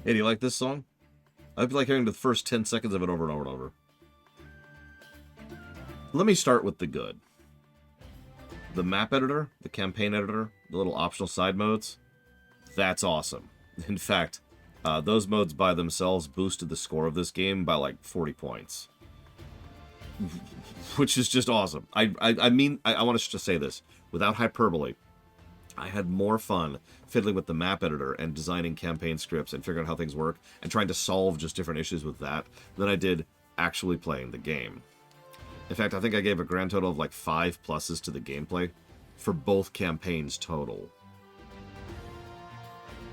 Hey, do you like this song? I feel like hearing the first 10 seconds of it over and over and over. Let me start with the good. The map editor, the campaign editor, the little optional side modes, that's awesome. In fact, those modes by themselves boosted the score of this game by like 40 points. Which is just awesome. I mean, I want to just say this, without hyperbole, I had more fun fiddling with the map editor and designing campaign scripts and figuring out how things work and trying to solve just different issues with that than I did actually playing the game. In fact, I think I gave a grand total of like 5 pluses to the gameplay for both campaigns total.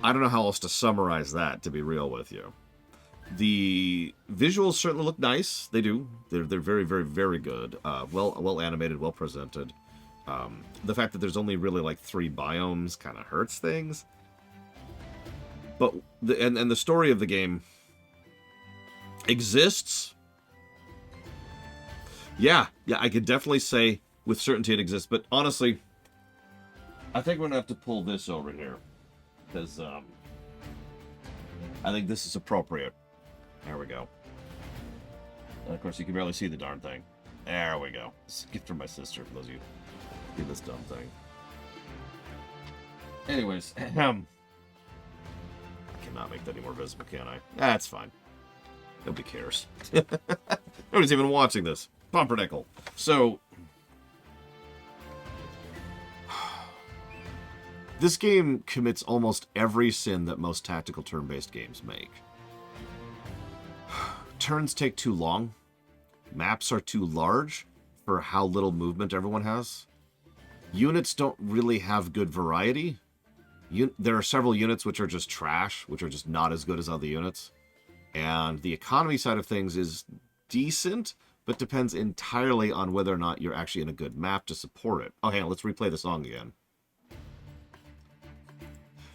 I don't know how else to summarize that, to be real with you. The visuals certainly look nice. They do. They're very, very, very good. Well animated, well presented. The fact that there's only really like 3 biomes kind of hurts things. But the story of the game exists. Yeah, I could definitely say with certainty it exists. But honestly, I think we're gonna have to pull this over here because I think this is appropriate. There we go. And of course, you can barely see the darn thing. There we go. It's a gift from my sister, for those of you who see this dumb thing. Anyways, I cannot make that any more visible, can I? That's fine. Nobody cares. Nobody's even watching this. Pumpernickel. So, this game commits almost every sin that most tactical turn-based games make. Turns take too long. Maps are too large for how little movement everyone has. Units don't really have good variety. There are several units which are just trash, which are just not as good as other units. And the economy side of things is decent, but depends entirely on whether or not you're actually in a good map to support it. Oh, hang on, let's replay the song again.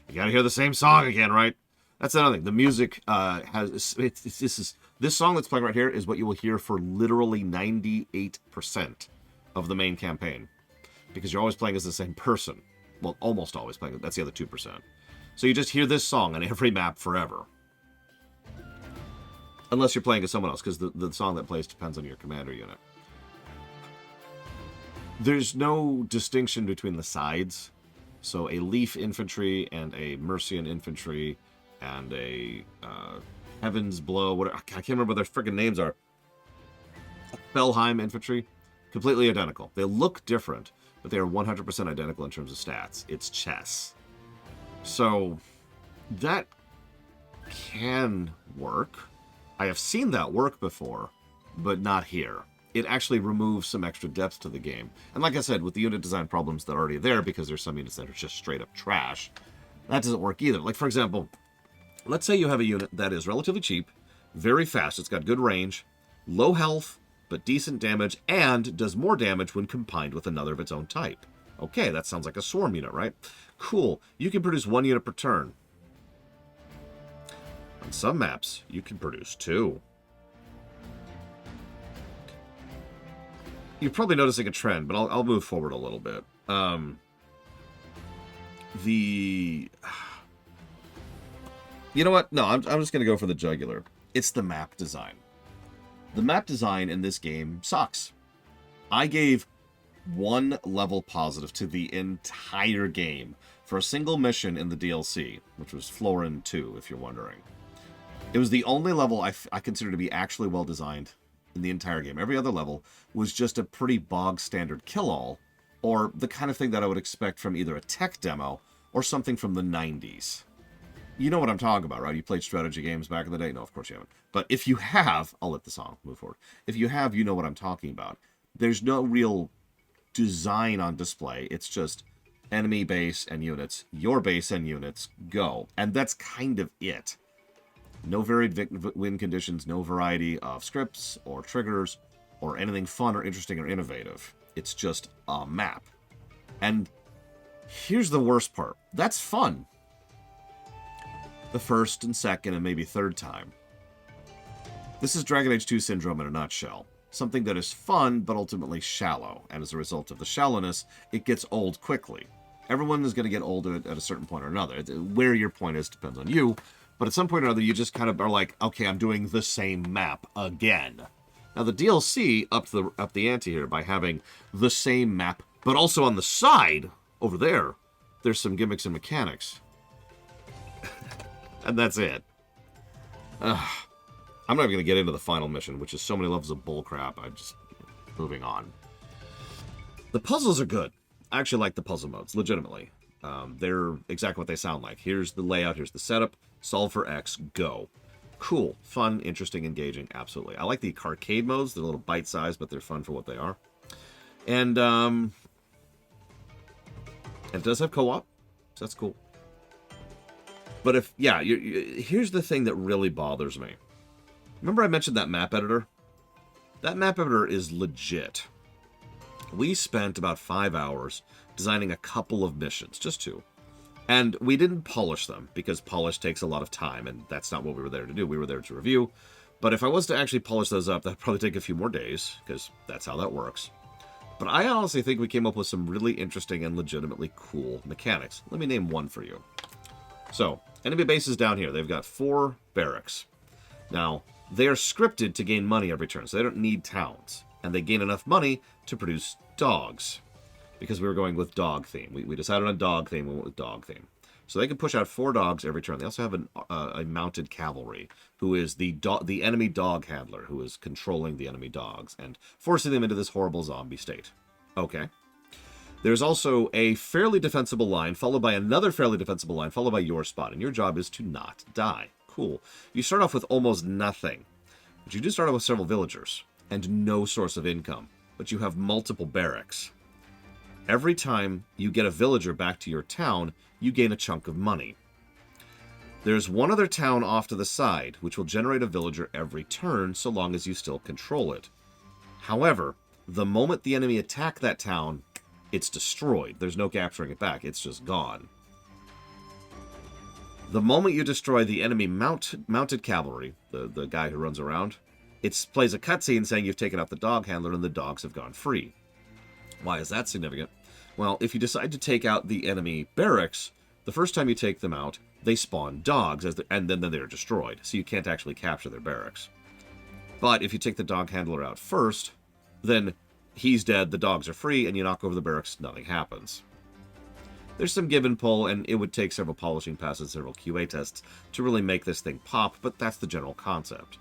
You gotta hear the same song again, right? That's another thing. The music this song that's playing right here is what you will hear for literally 98% of the main campaign. Because you're always playing as the same person. Well, almost always playing. That's the other 2%. So you just hear this song on every map forever. Unless you're playing as someone else, because the song that plays depends on your commander unit. There's no distinction between the sides. So a Leaf Infantry and a Mercian Infantry and a Heaven's Blow, whatever, I can't remember what their freaking names are. Felheim Infantry, completely identical. They look different, but they are 100% identical in terms of stats. It's chess. So that can work. I have seen that work before, but not here. It actually removes some extra depth to the game. And like I said, with the unit design problems that are already there, because there's some units that are just straight up trash, that doesn't work either. Like, for example, let's say you have a unit that is relatively cheap, very fast, it's got good range, low health, but decent damage, and does more damage when combined with another of its own type. Okay, that sounds like a swarm unit, right? Cool. You can produce 1 unit per turn. On some maps, you can produce 2. You're probably noticing a trend, but I'll move forward a little bit. You know what? No, I'm just going to go for the jugular. It's the map design. The map design in this game sucks. I gave 1 level positive to the entire game for a single mission in the DLC, which was Florin 2, if you're wondering. It was the only level I consider to be actually well designed in the entire game. Every other level was just a pretty bog standard kill-all, or the kind of thing that I would expect from either a tech demo or something from the 90s. You know what I'm talking about, right? You played strategy games back in the day? No, of course you haven't. But if you have, I'll let the song move forward. If you have, you know what I'm talking about. There's no real design on display. It's just enemy base and units, your base and units, go. And that's kind of it. No varied win conditions, no variety of scripts or triggers or anything fun or interesting or innovative. It's just a map. And here's the worst part. That's fun. The first and second and maybe third time. This is Dragon Age 2 syndrome in a nutshell. Something that is fun, but ultimately shallow. And as a result of the shallowness, it gets old quickly. Everyone is going to get older at a certain point or another. Where your point is depends on you. But at some point or other, you just kind of are like, okay, I'm doing the same map again. Now, the DLC upped the ante here by having the same map, but also on the side, over there, there's some gimmicks and mechanics. And that's it. I'm not even going to get into the final mission, which is so many levels of bullcrap. I'm just moving on. The puzzles are good. I actually like the puzzle modes, legitimately. They're exactly what they sound like. Here's the layout, here's the setup, solve for X, go. Cool, fun, interesting, engaging, absolutely. I like the arcade modes. They're a little bite-sized, but they're fun for what they are. And it does have co-op, so that's cool. But if, yeah, here's the thing that really bothers me. Remember I mentioned that map editor? That map editor is legit. We spent about 5 hours designing a couple of missions, just 2. And we didn't polish them, because polish takes a lot of time, and that's not what we were there to do. We were there to review. But if I was to actually polish those up, that'd probably take a few more days, because that's how that works. But I honestly think we came up with some really interesting and legitimately cool mechanics. Let me name one for you. So, enemy bases down here. They've got 4 barracks. Now, they are scripted to gain money every turn, so they don't need towns. And they gain enough money to produce dogs. Because we were going with dog theme. We decided on dog theme, we went with dog theme. So they can push out 4 dogs every turn. They also have a mounted cavalry, who is the enemy dog handler, who is controlling the enemy dogs and forcing them into this horrible zombie state. Okay. There's also a fairly defensible line, followed by another fairly defensible line, followed by your spot. And your job is to not die. Cool. You start off with almost nothing. But you do start off with several villagers and no source of income. But you have multiple barracks. Every time you get a villager back to your town, you gain a chunk of money. There's one other town off to the side, which will generate a villager every turn, so long as you still control it. However, the moment the enemy attack that town, it's destroyed. There's no capturing it back. It's just gone. The moment you destroy the enemy mounted cavalry, the guy who runs around, it plays a cutscene saying you've taken out the dog handler and the dogs have gone free. Why is that significant? Well, if you decide to take out the enemy barracks, the first time you take them out, they spawn dogs, and then they're destroyed, so you can't actually capture their barracks. But if you take the dog handler out first, then he's dead, the dogs are free, and you knock over the barracks, nothing happens. There's some give and pull, and it would take several polishing passes, several QA tests to really make this thing pop, but that's the general concept.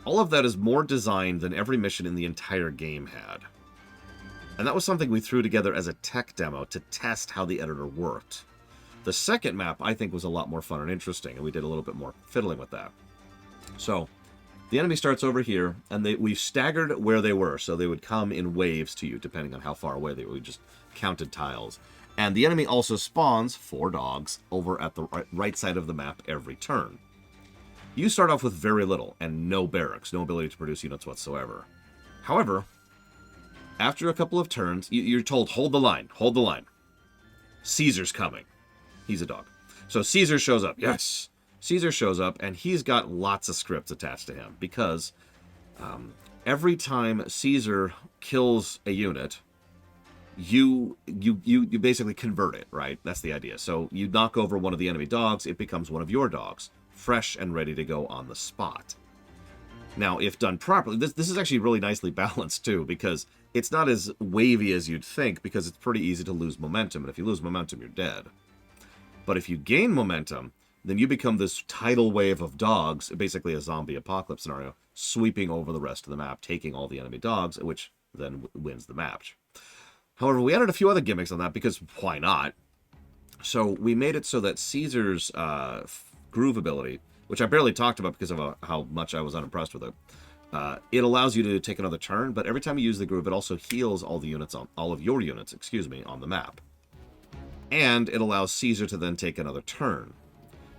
All of that is more designed than every mission in the entire game had. And that was something we threw together as a tech demo to test how the editor worked. The second map, I think, was a lot more fun and interesting, and we did a little bit more fiddling with that. So, the enemy starts over here, and we've staggered where they were, so they would come in waves to you, depending on how far away they were. We just counted tiles. And the enemy also spawns 4 dogs over at the right side of the map every turn. You start off with very little, and no barracks, no ability to produce units whatsoever. However, after a couple of turns, you're told, hold the line, hold the line. Caesar's coming. He's a dog. So Caesar shows up. Yes! Caesar shows up, and he's got lots of scripts attached to him, because every time Caesar kills a unit, you basically convert it, right? That's the idea. So you knock over one of the enemy dogs, it becomes one of your dogs, fresh and ready to go on the spot. Now, if done properly, this is actually really nicely balanced, too, because it's not as wavy as you'd think, because it's pretty easy to lose momentum, and if you lose momentum, you're dead. But if you gain momentum, then you become this tidal wave of dogs, basically a zombie apocalypse scenario, sweeping over the rest of the map, taking all the enemy dogs, which then wins the match. However, we added a few other gimmicks on that, because why not? So we made it so that Caesar's groove ability, which I barely talked about because of how much I was unimpressed with it, it allows you to take another turn, but every time you use the groove, it also heals all of your units, on the map. And it allows Caesar to then take another turn.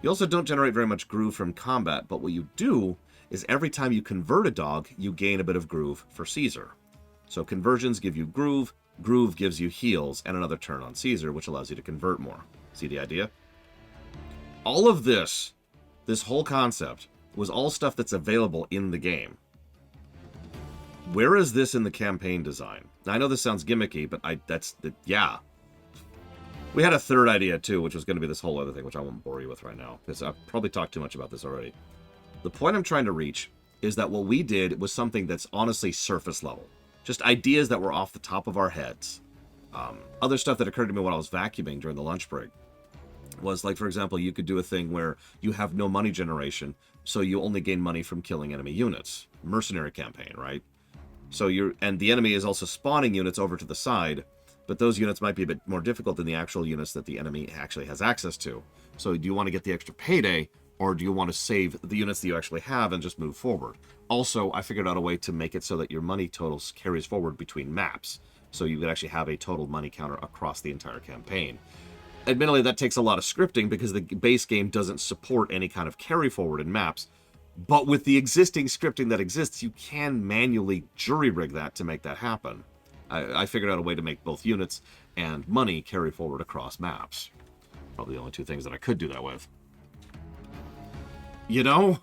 You also don't generate very much groove from combat, but what you do is every time you convert a dog, you gain a bit of groove for Caesar. So conversions give you groove, groove gives you heals, and another turn on Caesar, which allows you to convert more. See the idea? All of this whole concept, was all stuff that's available in the game. Where is this in the campaign design? Now, I know this sounds gimmicky, but yeah. We had a third idea, too, which was going to be this whole other thing, which I won't bore you with right now, because I've probably talked too much about this already. The point I'm trying to reach is that what we did was something that's honestly surface level. Just ideas that were off the top of our heads. Other stuff that occurred to me when I was vacuuming during the lunch break was, like, for example, you could do a thing where you have no money generation, so you only gain money from killing enemy units. Mercenary campaign, right? So and the enemy is also spawning units over to the side, but those units might be a bit more difficult than the actual units that the enemy actually has access to. So do you want to get the extra payday, or do you want to save the units that you actually have and just move forward? Also, I figured out a way to make it so that your money totals carries forward between maps. So you could actually have a total money counter across the entire campaign. Admittedly, that takes a lot of scripting because the base game doesn't support any kind of carry forward in maps. But with the existing scripting that exists, you can manually jury rig that to make that happen. I figured out a way to make both units and money carry forward across maps. Probably the only two things that I could do that with. You know?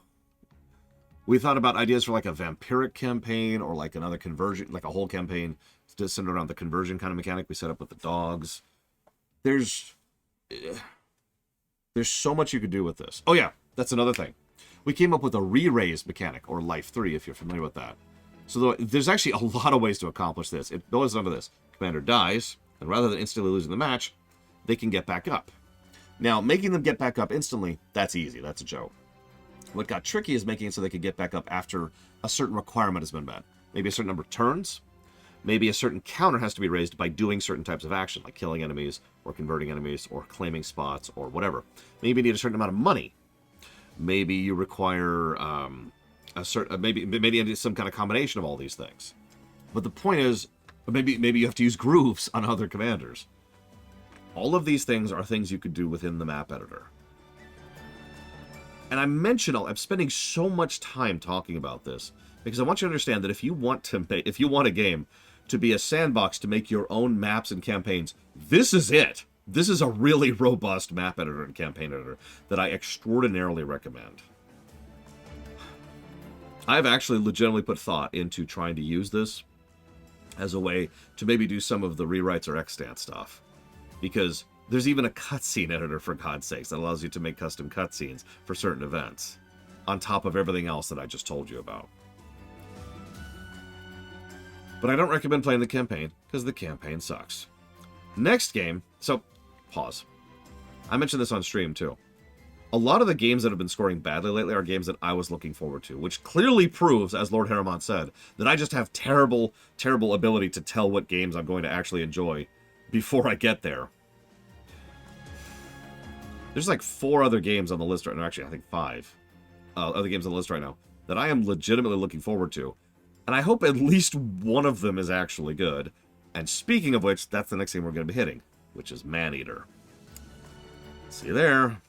We thought about ideas for like a vampiric campaign or like another conversion, like a whole campaign centered around the conversion kind of mechanic we set up with the dogs. There's so much you could do with this. Oh yeah, that's another thing. We came up with a re-raise mechanic, or Life 3, if you're familiar with that. So there's actually a lot of ways to accomplish this. It boils down to this. Commander dies, and rather than instantly losing the match, they can get back up. Now, making them get back up instantly, that's easy. That's a joke. What got tricky is making it so they could get back up after a certain requirement has been met. Maybe a certain number of turns. Maybe a certain counter has to be raised by doing certain types of action, like killing enemies, or converting enemies, or claiming spots, or whatever. Maybe you need a certain amount of money. Maybe you require maybe some kind of combination of all these things. But the point is, maybe you have to use grooves on other commanders. All of these things are things you could do within the map editor. And I'm spending so much time talking about this because I want you to understand that if you want a game to be a sandbox to make your own maps and campaigns, this is it. This is a really robust map editor and campaign editor that I extraordinarily recommend. I've actually legitimately put thought into trying to use this as a way to maybe do some of the rewrites or extant stuff. Because there's even a cutscene editor, for God's sakes, that allows you to make custom cutscenes for certain events, on top of everything else that I just told you about. But I don't recommend playing the campaign, because the campaign sucks. Next game, so, pause. I mentioned this on stream, too. A lot of the games that have been scoring badly lately are games that I was looking forward to, which clearly proves, as Lord Harriman said, that I just have terrible, terrible ability to tell what games I'm going to actually enjoy before I get there. There's like 4 other games on the list right now, actually I think 5 other games on the list right now, that I am legitimately looking forward to. And I hope at least one of them is actually good. And speaking of which, that's the next game we're going to be hitting, which is Maneater. See you there.